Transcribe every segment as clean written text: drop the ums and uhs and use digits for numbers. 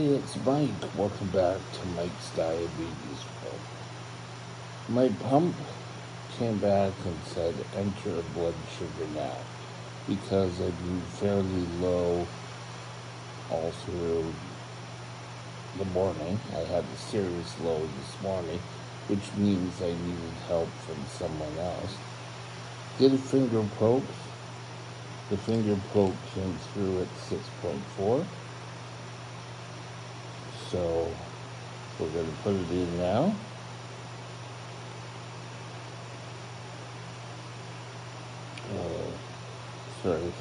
Hey, it's Mike. Welcome back to Mike's Diabetes Pro. My pump came back and said enter blood sugar now because I've been fairly low all through the morning. I had a serious low this morning, which means I needed help from someone else. Did a finger poke. The finger poke came through at 6.4. So we're going to put it in now. Sorry.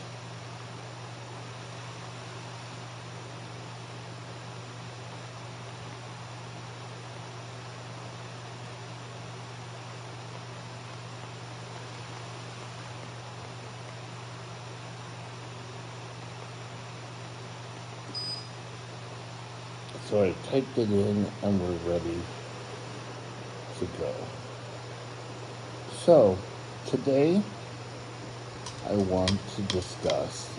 So I typed it in and we're ready to go. So today I want to discuss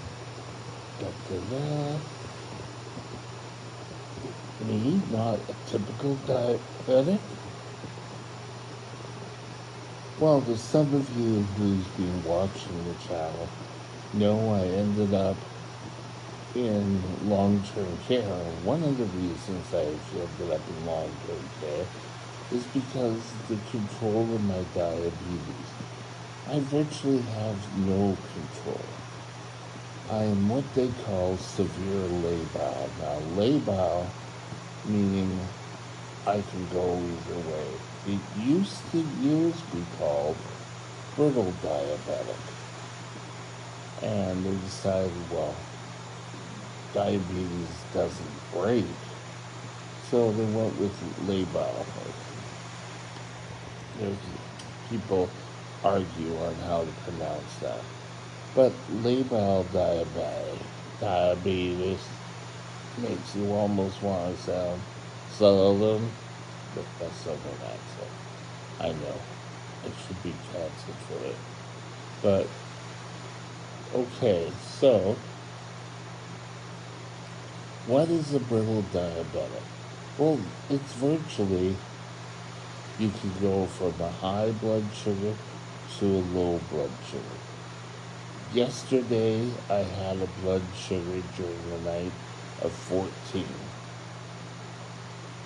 me, not a typical diabetic. Well, there's some of you who's been watching the channel know I ended up in long-term care. And one of the reasons I've ended up in long-term care is because the control of my diabetes. I virtually have no control. I am what they call severe labile. Now, labile meaning I can go either way. It used to be called brittle diabetic. And they decided, well, diabetes doesn't break. So they went with labile. There's people argue on how to pronounce that. But labile diabetes makes you almost want to sound southern, but that's southern accent. I know. It should be canceled for it. But, okay, so, what is a brittle diabetic? Well, it's virtually, you can go from a high blood sugar to a low blood sugar. Yesterday, I had a blood sugar during the night of 14.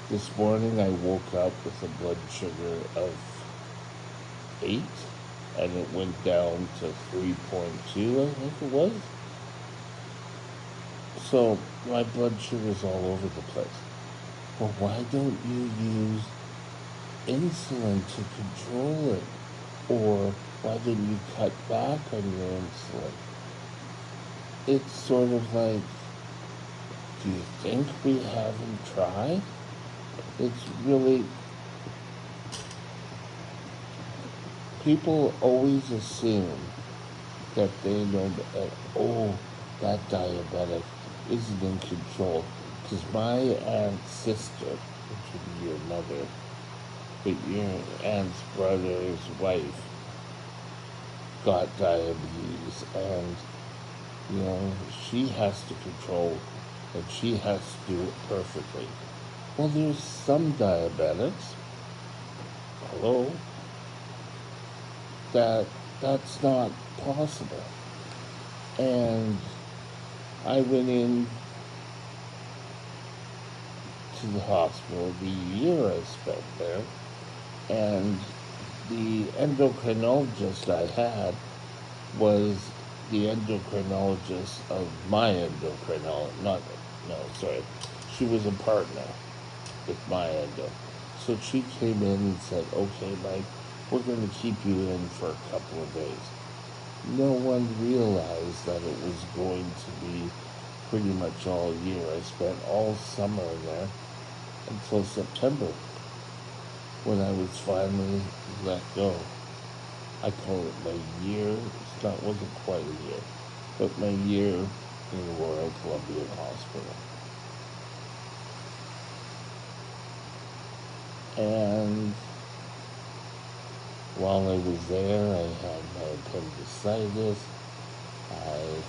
This morning, I woke up with a blood sugar of 8, and it went down to 3.2, I think it was. So, my blood sugar's all over the place. Well, why don't you use insulin to control it? Or why didn't you cut back on your insulin? It's sort of like, do you think we haven't tried? It's really, people always assume that they know that, oh, that diabetic isn't in control. Because my aunt's sister, which would be your mother, but your aunt's brother's wife, got diabetes, and she has to control, and she has to do it perfectly. Well, there's some diabetics, hello, that's not possible. And I went in to the hospital the year I spent there, and the endocrinologist I had was the endocrinologist of my she was a partner with my endo. So she came in and said, okay, Mike, we're going to keep you in for a couple of days. No one realized that it was going to be pretty much all year. I spent all summer there until September, when I was finally let go. I call it my year. Wasn't quite a year, but my year in the Royal Columbian Hospital. And while I was there, I had my appendicitis. I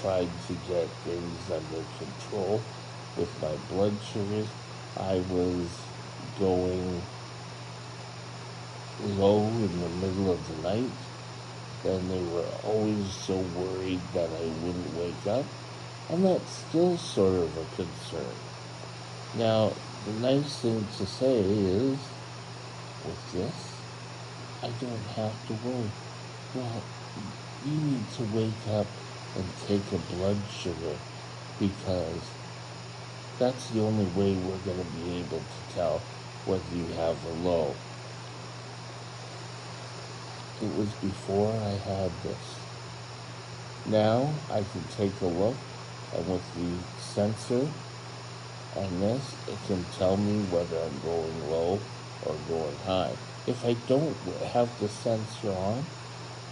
tried to get things under control. with my blood sugars. I was going low in the middle of the night, and they were always so worried that I wouldn't wake up, and that's still sort of a concern. Now, the nice thing to say is, with this, I don't have to worry. Well, you need to wake up and take a blood sugar because that's the only way we're going to be able to tell whether you have a low. It was before I had this. Now I can take a look, and with the sensor and this, it can tell me whether I'm going low or going high. If I don't have the sensor on,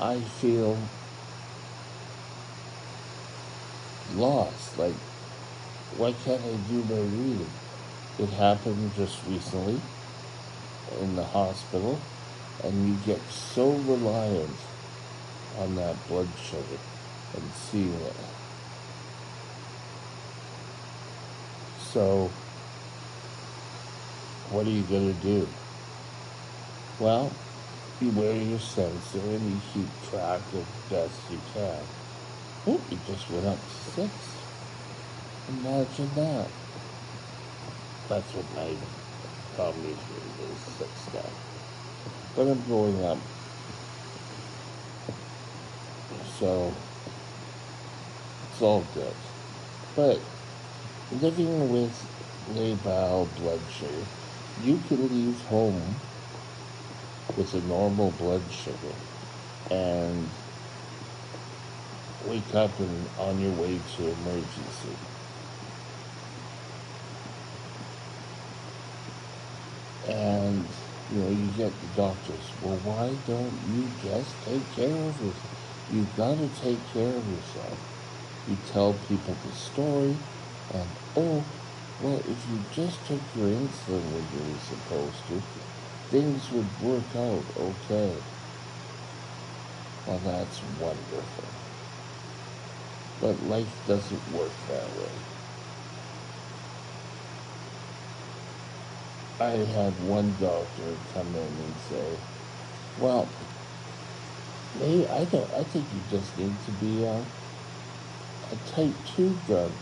I feel lost. Like, why can't I do my reading? It happened just recently in the hospital, and you get so reliant on that blood sugar and seeing it. So, what are you going to do? Well, you wear your sensor and you keep track as best you can. Oh, it just went up to 6. Imagine that. That's what my meter is, 6 now. But I'm going up. So, it's all good. But living with labile blood sugar, you can leave home with a normal blood sugar and wake up and on your way to emergency. And, you get the doctors, well, why don't you just take care of yourself? You've got to take care of yourself. You tell people the story, and, oh, well, if you just took your insulin when you were supposed to, things would work out okay. Well, that's wonderful. But life doesn't work that way. I had one doctor come in and say, well, I think you just need to be a type 2 drug.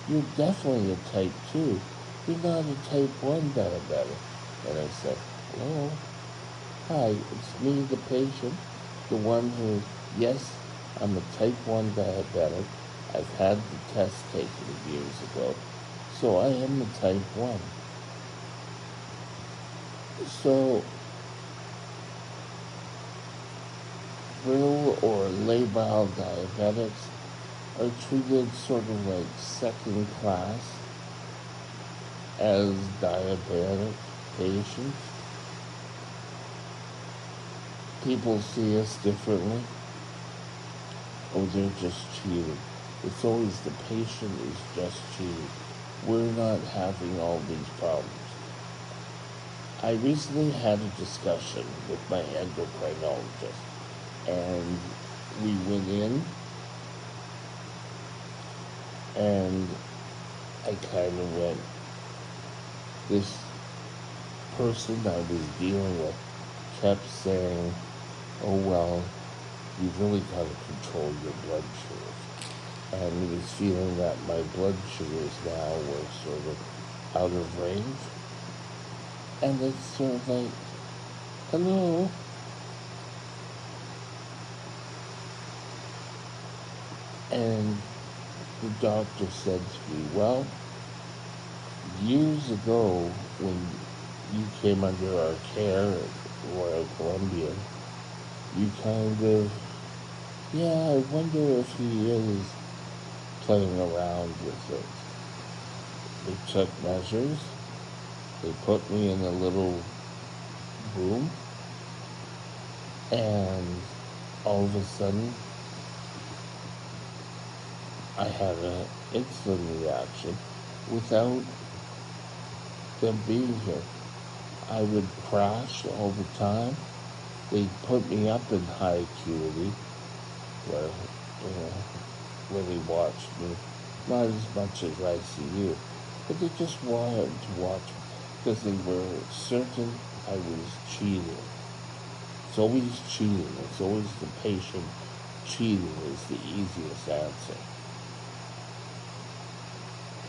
You're definitely a type 2. You're not a type 1 diabetic. And I said, hello, hi, it's me, the patient, the one who, yes, I'm a type 1 diabetic. I've had the test taken years ago, so I am a type 1. So, real or labile diabetics are treated sort of like second class as diabetic patients. People see us differently. Oh, they're just cheating. It's always the patient is just cheating. We're not having all these problems. I recently had a discussion with my endocrinologist, and we went in, and I kind of went, this person I was dealing with kept saying, oh, well, you've really got to control your blood sugars. And he was feeling that my blood sugars now were sort of out of range. And it's sort of like, hello? And the doctor said to me, well, years ago when you came under our care at Royal Columbian, you kind of, yeah, I wonder if he is playing around with it. They took measures. They put me in a little room, and all of a sudden, I had an insulin reaction without them being here. I would crash all the time. They put me up in high acuity, where, where they watched me, not as much as ICU, but they just wanted to watch because they were certain I was cheating. It's always cheating. It's always the patient cheating is the easiest answer.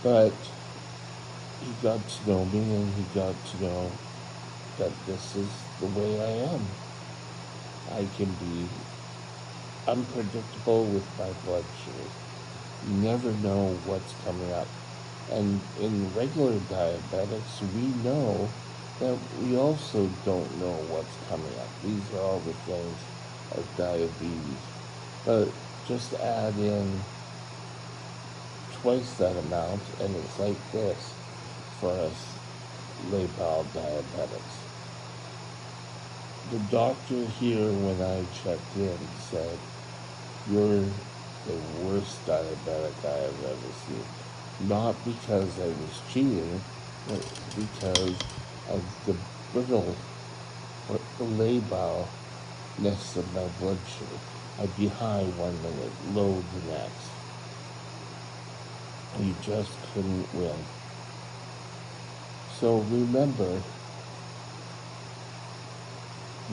But he got to know me and he got to know that this is the way I am. I can be unpredictable with my blood sugar. You never know what's coming up. And in regular diabetics, we know that we also don't know what's coming up. These are all the things of diabetes. But just add in twice that amount, and it's like this for us labile diabetics. The doctor here, when I checked in, said, "You're the worst diabetic I have ever seen." Not because I was cheating, but because of the brittle or the labileness of my blood sugar. I'd be high 1 minute, low the next. You just couldn't win. So remember,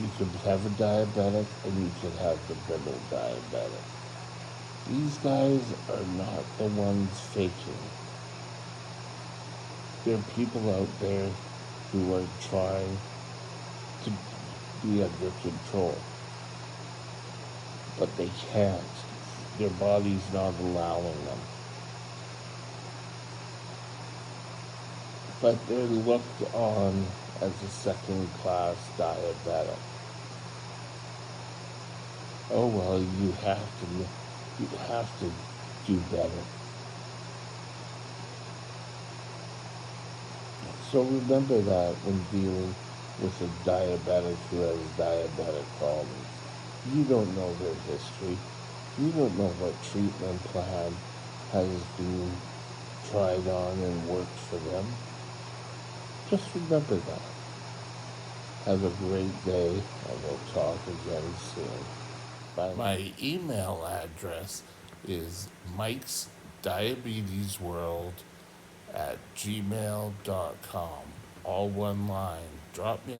you could have a diabetic and you could have the brittle diabetic. These guys are not the ones faking. There are people out there who are trying to be under control, but they can't. Their body's not allowing them. But they're looked on as a second class diabetic. Oh well, you have to do better. So remember that when dealing with a diabetic who has diabetic problems. You don't know their history. You don't know what treatment plan has been tried on and worked for them. Just remember that. Have a great day, and we'll talk again soon. Bye. My email address is Mike's Diabetes World at gmail.com. All one line. Drop me